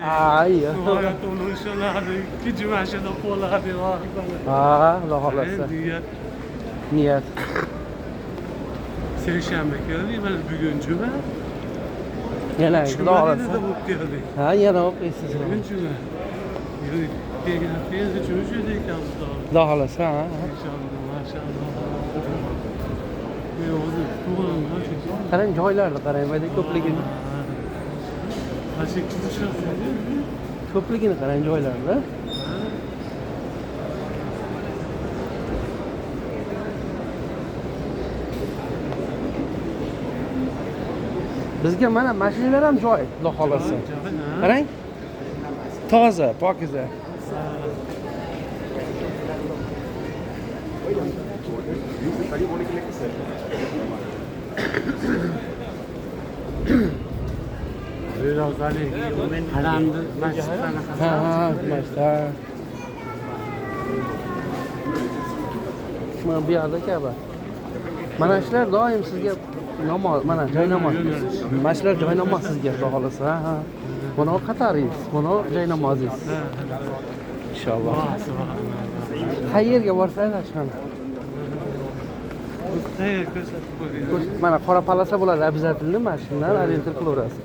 Ayyo. Nihoyat uni o'shalarni ikkinchi mashina qo'llarni Ha, Xudo xolasa. Niyat. Seshanba keldik, mana bugun juma. Yana Xudo xolasa. bo'lib keldik. Ha, yana o'qiysiz. Bugun juma. Degan tez uchun ekan Xudo xolasa, ha. Mashalloh, mashalloh. Men hozir to'g'ri Qarang, joylarni qarang, mana ko'pligini. Ko'pligini qarang joylarni. Bizga mana mashinalar ham joy, Xudo xolasa. Qarang. Toza, pokiza. Haramni masjidlarni Ha, masjid. Mana bu yerda kabi. Mana shular doim sizga namoz, mana joy namoz. Mana shular joy namoz sizga, Xudo xolasa. Ha. Buni qataringiz, buni joy namozingiz. Inshaalloh. Qayerga borsangiz shuni. Mana qora palasa bo'ladi, обязательно mana shundan orientir qilaverasiz.